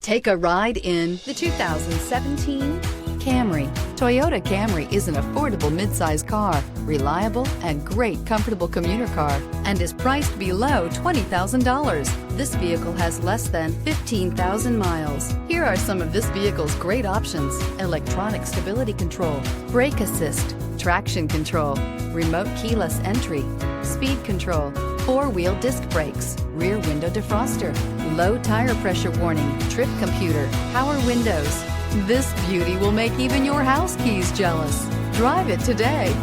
Take a ride in the 2017 Camry. Toyota Camry is an affordable midsize car, reliable and great comfortable commuter car, and is priced below $20,000. This vehicle has less than 15,000 miles. Here are some of this vehicle's great options: electronic stability control, brake assist, traction control, remote keyless entry, speed control, four-wheel disc brakes, rear window defroster, low tire pressure warning, trip computer, power windows. This beauty will make even your house keys jealous. Drive it today.